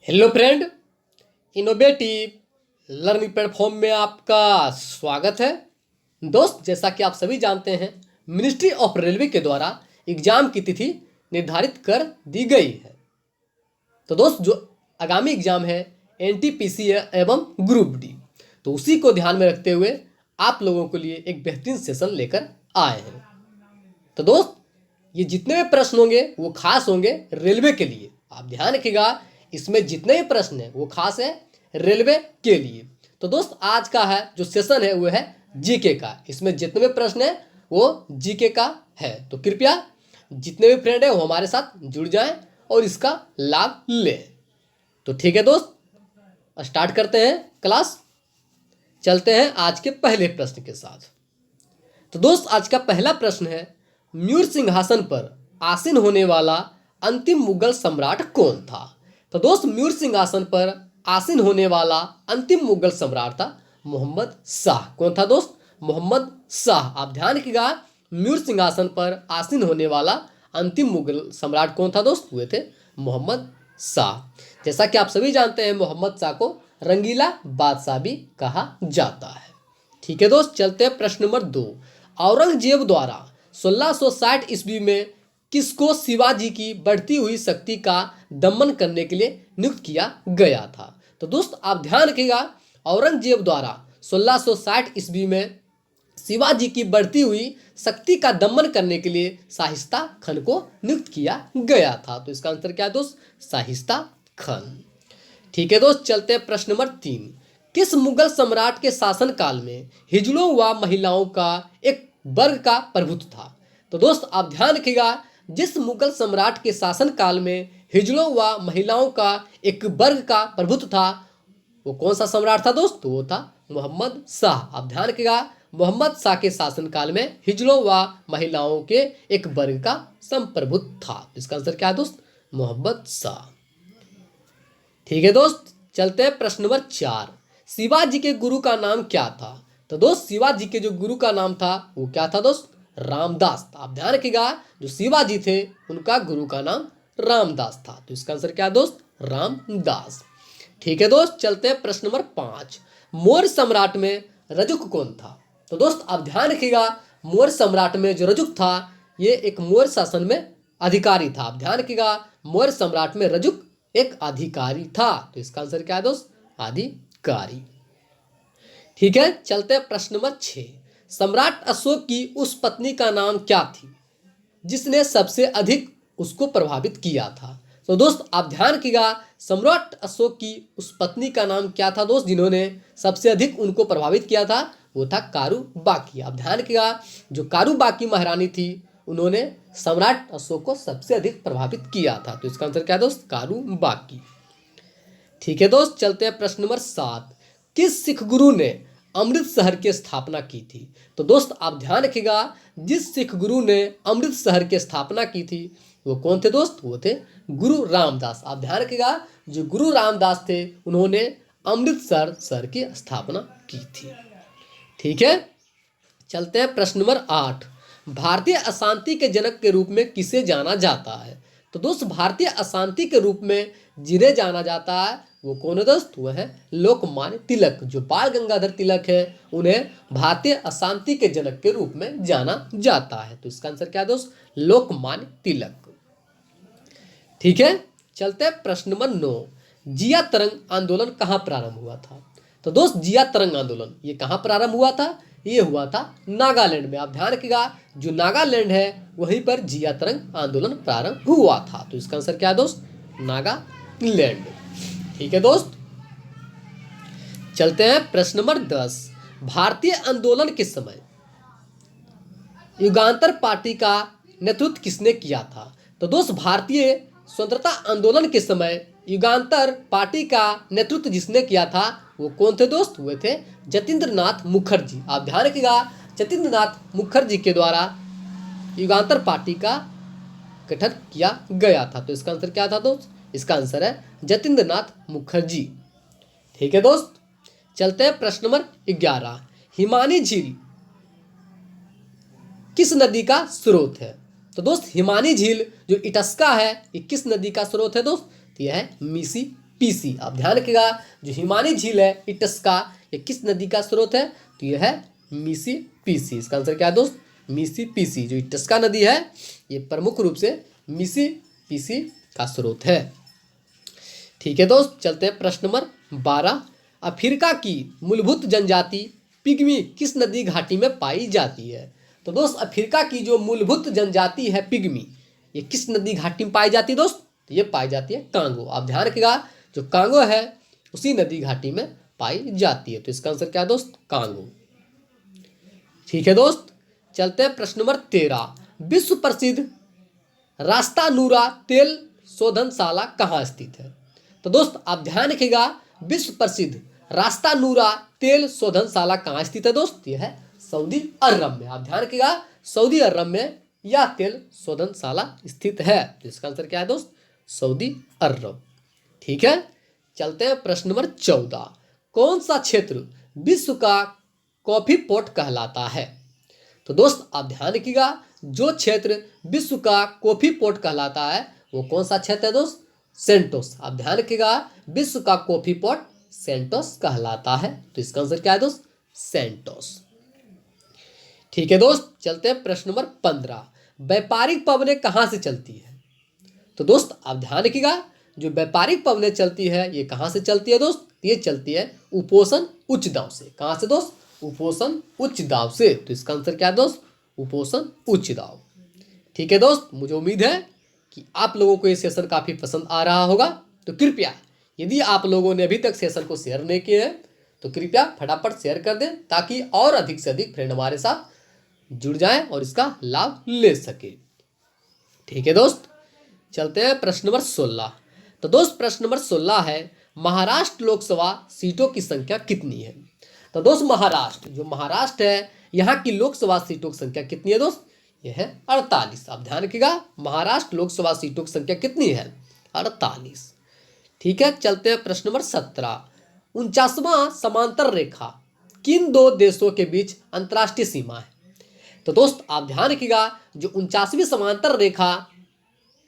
Hello friend, innovative learning platform में आपका स्वागत है। दोस्त, जैसा कि आप सभी जानते हैं, मिनिस्ट्री ऑफ रेलवे के द्वारा एग्जाम की तिथि निर्धारित कर दी गई है। तो दोस्त, जो आगामी एग्जाम है एनटीपीसी एवं ग्रुप डी, तो उसी को ध्यान में रखते हुए आप लोगों के लिए एक बेहतरीन सेशन लेकर आए हैं। तो दोस्त, ये जितने भी प्रश्न होंगे वो खास होंगे रेलवे के लिए। आप ध्यान रखिएगा, इसमें जितने भी प्रश्न हैं वो खास है रेलवे के लिए। तो दोस्त, आज का है जो सेशन है वो है जीके का। इसमें जितने भी प्रश्न हैं वो जीके का है। तो कृपया जितने भी फ्रेंड हैं वो हमारे साथ जुड़ जाएं और इसका लाभ लें। तो ठीक है दोस्त, स्टार्ट करते हैं क्लास। चलते हैं आज के पहले प्रश्न के साथ। तो दोस्त, आज का पहला प्रश्न है, मयूर सिंहासन पर आसीन होने वाला अंतिम मुगल सम्राट कौन था? तो दोस्त, मयूर सिंहासन पर आसीन होने वाला अंतिम मुगल सम्राट था मोहम्मद शाह। कौन था दोस्त? मोहम्मद शाह। आप ध्यान रखिएगा, मयूर सिंहासन पर आसीन होने वाला अंतिम मुगल सम्राट कौन था दोस्त? हुए थे मोहम्मद शाह। जैसा कि आप सभी जानते हैं, मोहम्मद शाह को रंगीला बादशाह भी कहा जाता है। ठीक है दोस्त, चलते हैं प्रश्न नंबर 2। औरंगजेब द्वारा 1660 ईस्वी में किसको शिवाजी की बढ़ती हुई शक्ति का दमन करने के लिए नियुक्त किया गया था? तो दोस्त, आप ध्यान रखिएगा, औरंगजेब द्वारा 1660 ईस्वी में शिवाजी की बढ़ती हुई शक्ति का दमन करने के लिए शाहिस्ता खान को नियुक्त किया गया था। तो इसका आंसर क्या है दोस्त? शाहिस्ता खान। ठीक है दोस्त, चलते हैं प्रश्न नंबर 3। किस मुगल सम्राट के शासनकाल में हिजड़ों व महिलाओं का एक वर्ग का प्रभुत्व था? तो दोस्त, आप ध्यान रखिएगा, जिस मुगल सम्राट के शासनकाल में हिजड़ों व महिलाओं का एक वर्ग का प्रभुत्व था, वो कौन सा सम्राट था दोस्त? तो वो था मोहम्मद शाह। आप ध्यान रखिएगा, मोहम्मद शाह के शासनकाल में हिजड़ों व महिलाओं के एक वर्ग का संप्रभुत्व था। तो इसका आंसर क्या है दोस्त? मोहम्मद शाह। ठीक है दोस्त, चलते हैं प्रश्न नंबर 4। शिवाजी के गुरु का नाम क्या था? तो दोस्त, शिवाजी के जो गुरु का नाम था वो क्या था दोस्त? रामदास। आप ध्यान रखिएगा, जो शिवाजी थे उनका गुरु का नाम रामदास था। तो इसका आंसर क्या है दोस्त? रामदास। ठीक है दोस्त, चलते हैं प्रश्न नंबर 5। मौर्य सम्राट में रजुक कौन था? तो दोस्त, आप ध्यान रखिएगा, मौर्य सम्राट में जो रजुक था ये एक मौर्य शासन में अधिकारी था। आप ध्यान रखिएगा, मौर्य सम्राट में रजुक एक अधिकारी था। तो इसका आंसर क्या है दोस्त? अधिकारी। ठीक है, चलते हैं प्रश्न नंबर 6। सम्राट अशोक की उस पत्नी का नाम क्या थी जिसने सबसे अधिक उसको प्रभावित किया था? तो दोस्त, आप ध्यान रखिएगा, सम्राट अशोक की उस पत्नी का नाम क्या था दोस्त जिन्होंने सबसे अधिक उनको प्रभावित किया था? वो था कारूबाकी। आप ध्यान रखिएगा, जो कारूबाकी महारानी थी उन्होंने सम्राट अशोक को सबसे अधिक प्रभावित किया था। तो इसका आंसर क्या है दोस्त? कारूबाकी। ठीक है दोस्त, चलते हैं प्रश्न नंबर 7। किस सिख गुरु ने अमृत शहर की स्थापना की थी? तो दोस्त, आप ध्यान रखिएगा, जिस सिख गुरु ने अमृत शहर की स्थापना की थी वो कौन थे दोस्त? वो थे गुरु रामदास। आप ध्यान रखिएगा, जो गुरु रामदास थे उन्होंने अमृतसर शहर की स्थापना की थी। ठीक है, चलते हैं प्रश्न नंबर 8। भारतीय अशांति के जनक के रूप में किसे जाना जाता है? तो दोस्त, भारतीय अशांति के रूप में जिन्हें जाना जाता है वो कौन है दोस्त? वो है लोकमान्य तिलक। जो बाल गंगाधर तिलक है उन्हें भारतीय अशांति के जनक के रूप में जाना जाता है। तो इसका आंसर क्या है दोस्त? लोकमान्य तिलक। ठीक है, चलते हैं प्रश्न नंबर 9। जिया तरंग आंदोलन कहाँ प्रारंभ हुआ था? तो दोस्त, जिया तरंग आंदोलन ये कहाँ प्रारंभ हुआ था? ये हुआ था नागालैंड में। आप ध्यान रखिएगा, जो नागालैंड है वहीं पर जिया तरंग आंदोलन प्रारंभ हुआ था। तो इसका आंसर क्या है दोस्त? नागालैंड। ठीक है दोस्त, चलते हैं प्रश्न नंबर 10। भारतीय आंदोलन के समय युगांतर पार्टी का नेतृत्व किसने किया था? तो दोस्त, भारतीय स्वतंत्रता आंदोलन के समय युगांतर पार्टी का नेतृत्व जिसने किया था वो कौन थे दोस्त? हुए थे जतीन्द्र नाथ मुखर्जी। आप ध्यान रखिएगा, जतीन्द्र नाथ मुखर्जी के द्वारा युगांतर पार्टी का गठन किया गया था। तो इसका आंसर क्या था दोस्त? इसका आंसर है जतीन्द्र नाथ मुखर्जी। ठीक है दोस्त, चलते हैं प्रश्न नंबर 11। हिमानी झील किस नदी का स्रोत है? तो दोस्त, हिमानी झील जो इटस्का है ये किस नदी का स्रोत है दोस्त? तो यह है मिसिसिपी पीसी। आप ध्यान रखिएगा, जो हिमानी झील है इटस्का, ये किस नदी का स्रोत है? तो यह है मिसिसिपी। इसका आंसर क्या है दोस्त? मिसिसिपी। जो इटस्का नदी है ये प्रमुख रूप से मिसिसिपी का स्रोत है। ठीक है दोस्त, चलते हैं प्रश्न नंबर 12। अफ्रीका की मूलभूत जनजाति पिग्मी किस नदी घाटी में पाई जाती है? तो दोस्त अफ्रीका की जो मूलभूत जनजाति है पिग्मी, ये किस नदी घाटी में पाई जाती है दोस्त? तो ये पाई जाती है कांगो। आप ध्यान रखिएगा, जो कांगो है उसी नदी घाटी में पाई जाती है। तो इसका आंसर क्या है दोस्त? कांगो। ठीक है दोस्त, चलते हैं प्रश्न नंबर 13। विश्व प्रसिद्ध रास्ता नूरा तेल शोधनशाला कहाँ स्थित है? तो दोस्त आप ध्यान रखिएगा, विश्व प्रसिद्ध रास्ता नूरा तेल शोधनशाला कहाँ स्थित है दोस्त? यह है सऊदी अरब में। आप ध्यान रखिएगा, सऊदी अरब में यह तेल शोधनशाला स्थित है। तो इसका आंसर क्या है दोस्त? सऊदी अरब। ठीक है, चलते हैं प्रश्न नंबर 14। कौन सा क्षेत्र विश्व का कॉफी पोर्ट कहलाता है? तो दोस्त आप ध्यान रखिएगा, जो क्षेत्र विश्व का कॉफी पोर्ट कहलाता है वो कौन सा क्षेत्र है दोस्त? सेंटोस। आप ध्यान रखिएगा, विश्व का कॉफी पोर्ट सेंटोस कहलाता है। तो इसका आंसर क्या है दोस्त? सेंटोस। ठीक है दोस्त, चलते हैं प्रश्न नंबर 15। व्यापारिक पवनें कहाँ से चलती है? तो दोस्त आप ध्यान रखिएगा, जो व्यापारिक पवनें चलती है ये कहाँ से चलती है दोस्त? ये चलती है उपोषण उच्च दाब से। कहाँ से दोस्त? उपोषण उच्च दाब से। तो इसका आंसर क्या है दोस्त? उपोषण उच्च दाब। ठीक है दोस्त, मुझे उम्मीद है कि आप लोगों को ये सेशन काफ़ी पसंद आ रहा होगा। तो कृपया यदि आप लोगों ने अभी तक सेशन को शेयर नहीं किए हैं तो कृपया फटाफट शेयर कर दें, ताकि और अधिक से अधिक फ्रेंड हमारे साथ जुड़ जाएं और इसका लाभ ले सके। ठीक है दोस्त, चलते हैं प्रश्न नंबर 16। तो दोस्त प्रश्न नंबर 16 है, महाराष्ट्र लोकसभा सीटों की संख्या कितनी है? तो दोस्त महाराष्ट्र, जो महाराष्ट्र है यहाँ की लोकसभा सीटों की संख्या कितनी है दोस्त? यह है 48। आप ध्यान रखिएगा, महाराष्ट्र लोकसभा सीटों की संख्या कितनी है? 48। ठीक है, चलते हैं प्रश्न नंबर 17। 49वां समांतर रेखा किन दो देशों के बीच अंतर्राष्ट्रीय सीमा है? तो दोस्त आप ध्यान रखिएगा, जो 49वीं समांतर रेखा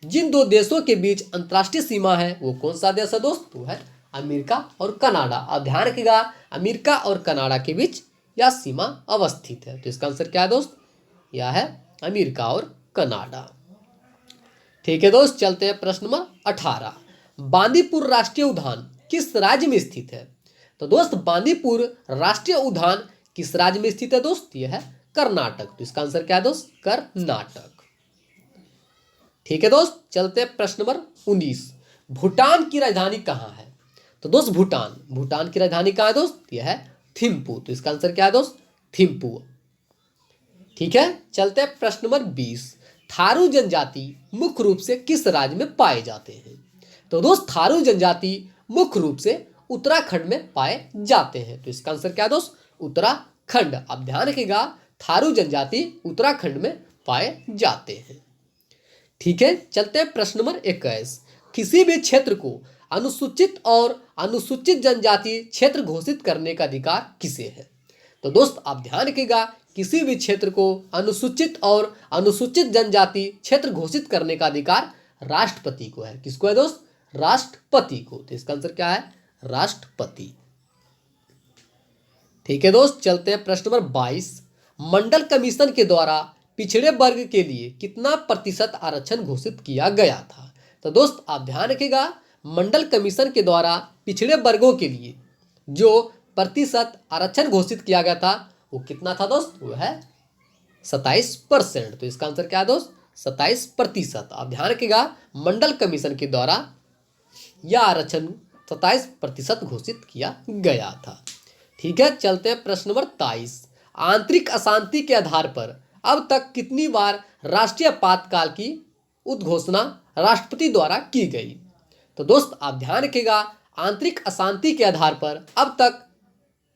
जिन दो देशों के बीच अंतर्राष्ट्रीय सीमा है वो कौन सा देश है दोस्त? वो है अमेरिका और कनाडा। आप ध्यान रखिएगा, अमेरिका और कनाडा के बीच यह सीमा अवस्थित है। तो इसका आंसर क्या है दोस्त? यह है अमेरिका और कनाडा। ठीक है दोस्त, चलते हैं प्रश्न नंबर 18। बांदीपुर राष्ट्रीय उद्यान किस राज्य में स्थित है? तो दोस्त बांदीपुर राष्ट्रीय उद्यान किस राज्य में स्थित है दोस्त? यह है कर्नाटक। तो इसका आंसर क्या है दोस्त? कर्नाटक। ठीक है दोस्त, चलते हैं प्रश्न नंबर 19। भूटान की राजधानी कहाँ है? तो दोस्त भूटान की राजधानी कहाँ है दोस्त? यह है थिम्पू। तो इसका आंसर क्या है दोस्त? थिम्पू। ठीक है, चलते हैं प्रश्न नंबर 20। थारू जनजाति मुख्य रूप से किस राज्य में पाए जाते हैं? तो दोस्त थारू जनजाति मुख्य रूप से उत्तराखंड में पाए जाते हैं। तो इसका आंसर क्या है दोस्त? उत्तराखंड। आप ध्यान रखिएगा, थारू जनजाति उत्तराखंड में पाए जाते हैं। ठीक है, चलते हैं प्रश्न नंबर 21। किसी भी क्षेत्र को अनुसूचित और अनुसूचित जनजाति क्षेत्र घोषित करने का अधिकार किसे है? तो दोस्त आप ध्यान रखिएगा, किसी भी क्षेत्र को अनुसूचित और अनुसूचित जनजाति क्षेत्र घोषित करने का अधिकार राष्ट्रपति को है। किसको है दोस्त? राष्ट्रपति को। तो इसका आंसर क्या है? राष्ट्रपति। ठीक है दोस्त, चलते हैं प्रश्न नंबर 22। मंडल कमीशन के द्वारा पिछड़े वर्ग के लिए कितना प्रतिशत आरक्षण घोषित किया गया था? तो दोस्त आप ध्यान रखिएगा, मंडल कमीशन के द्वारा पिछड़े वर्गों के लिए जो प्रतिशत आरक्षण घोषित किया गया था वो कितना था दोस्त? वो है 27%। तो इसका आंसर क्या है दोस्त? 27%। आप ध्यान रखिएगा, मंडल कमीशन के द्वारा यह आरक्षण 27% घोषित किया गया था। ठीक है, चलते हैं प्रश्न नंबर 23। आंतरिक अशांति के आधार पर अब तक कितनी बार राष्ट्रीय आपातकाल की उद्घोषणा राष्ट्रपति द्वारा की गई? तो दोस्त आप ध्यान रखिएगा, आंतरिक अशांति के आधार पर अब तक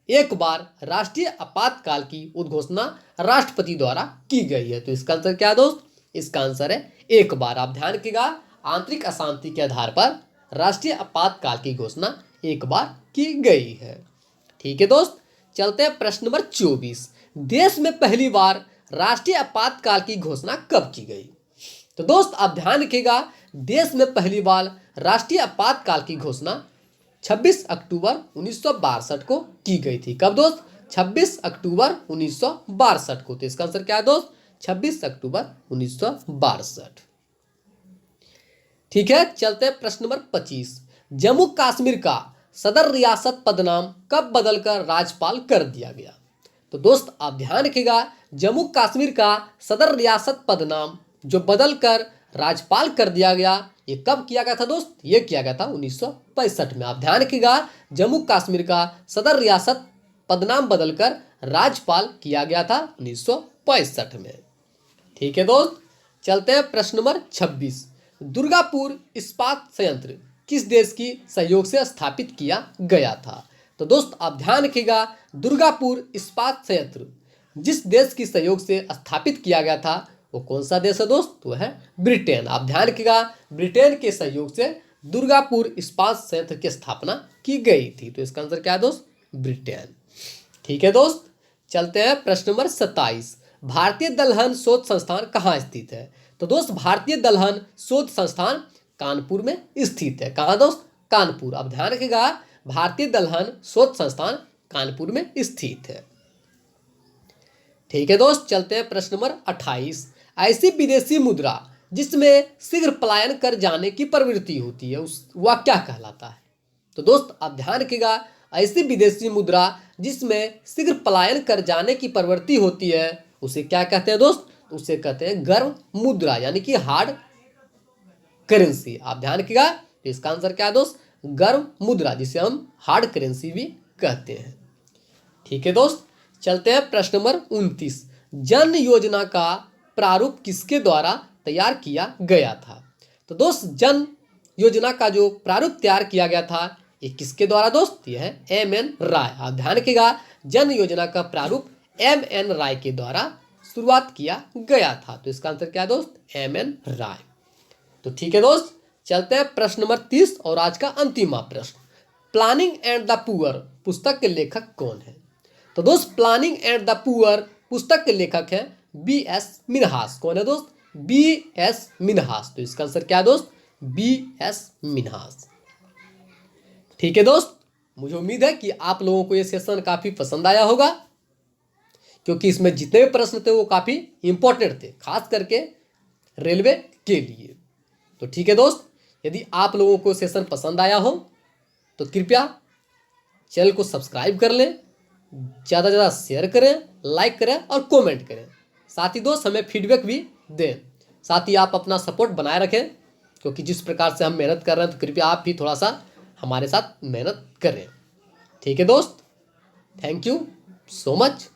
एक बार राष्ट्रीय आपातकाल की उद्घोषणा राष्ट्रपति द्वारा की गई है। तो इसका आंसर क्या है दोस्त? इसका आंसर है एक बार। आप ध्यान रखिएगा, आंतरिक अशांति के आधार पर राष्ट्रीय आपातकाल की घोषणा एक बार की गई है। ठीक है दोस्त, चलते हैं प्रश्न नंबर 24। देश में पहली बार राष्ट्रीय आपातकाल की घोषणा कब की गई? तो दोस्त आप ध्यान रखिएगा, देश में पहली बार राष्ट्रीय आपातकाल की घोषणा 26 अक्टूबर 1962 को की गई थी। कब दोस्त? 26 अक्टूबर 1962 को। तो इसका आंसर क्या है दोस्त? 26 अक्टूबर 1962। ठीक है, चलते हैं प्रश्न नंबर 25। जम्मू कश्मीर का सदर रियासत पदनाम कब बदलकर राज्यपाल कर दिया गया? तो दोस्त आप ध्यान रखिएगा, जम्मू कश्मीर का सदर रियासत पदनाम जो बदलकर राज्यपाल कर दिया गया, ये कब किया गया था दोस्त? ये किया गया था 1965 में। आप ध्यान रखिएगा, जम्मू कश्मीर का सदर रियासत पदनाम बदलकर राज्यपाल किया गया था 1965 में। ठीक है दोस्त, चलते हैं प्रश्न नंबर 26। दुर्गापुर इस्पात संयंत्र किस देश की सहयोग से स्थापित किया गया था? तो दोस्त आप ध्यान रखिएगा, दुर्गापुर इस्पात संयंत्र जिस देश की सहयोग से स्थापित किया गया था वो कौन सा देश है दोस्त? वो है ब्रिटेन। आप ध्यान रखिएगा, ब्रिटेन के सहयोग से दुर्गापुर इस्पात संयंत्र की स्थापना की गई थी। तो इसका आंसर क्या है दोस्त? ब्रिटेन। ठीक है दोस्त, चलते हैं प्रश्न नंबर 27। भारतीय दलहन शोध संस्थान कहाँ स्थित है? तो दोस्त भारतीय दलहन शोध संस्थान कानपुर में स्थित है। कहाँ दोस्त? कानपुर। आप ध्यान रखिएगा, भारतीय दलहन शोध संस्थान कानपुर में स्थित है। ठीक है दोस्त, चलते हैं प्रश्न नंबर 28। ऐसी विदेशी मुद्रा जिसमें शीघ्र पलायन कर जाने की प्रवृत्ति होती है वह क्या कहलाता है? तो दोस्त आप ध्यान रखिएगा, ऐसी विदेशी मुद्रा जिसमें शीघ्र पलायन कर जाने की प्रवृत्ति होती है उसे क्या कहते हैं दोस्त? उसे कहते हैं गर्म मुद्रा, यानी कि हार्ड करेंसी। आप ध्यान रखिएगा, तो इसका आंसर क्या है दोस्त? गर्म मुद्रा, जिसे हम हार्ड करेंसी भी कहते हैं। ठीक है दोस्त, चलते हैं प्रश्न नंबर 29। जन योजना का प्रारूप किसके द्वारा तैयार किया गया था? तो दोस्त जन योजना का जो प्रारूप तैयार किया गया था ये किसके द्वारा दोस्त? ये है M.N. राय। आप ध्यान रखिएगा, जन योजना का प्रारूप M.N. राय के द्वारा शुरुआत किया गया था। तो इसका आंसर क्या है दोस्त? M.N. राय। तो ठीक है दोस्त, चलते हैं प्रश्न नंबर 30 और आज का अंतिम प्रश्न। प्लानिंग एंड द पुअर पुस्तक के लेखक कौन है? तो दोस्त प्लानिंग एंड द पुअर पुस्तक के लेखक हैं B.S. मिन्हास। कौन है दोस्त? B.S. मिन्हास। तो इसका आंसर क्या है दोस्त? B.S. मिन्हास। ठीक है दोस्त, मुझे उम्मीद है कि आप लोगों को ये सेशन काफी पसंद आया होगा, क्योंकि इसमें जितने भी प्रश्न थे वो काफी इंपॉर्टेंट थे, खास करके रेलवे के लिए। तो ठीक है दोस्त, यदि आप लोगों को सेशन पसंद आया हो तो कृपया चैनल को सब्सक्राइब कर लें, ज़्यादा से ज़्यादा शेयर करें, लाइक करें और कमेंट करें। साथ ही दोस्त हमें फीडबैक भी दें। साथ ही आप अपना सपोर्ट बनाए रखें, क्योंकि जिस प्रकार से हम मेहनत कर रहे हैं तो कृपया आप भी थोड़ा सा हमारे साथ मेहनत करें। ठीक है दोस्त, थैंक यू सो मच।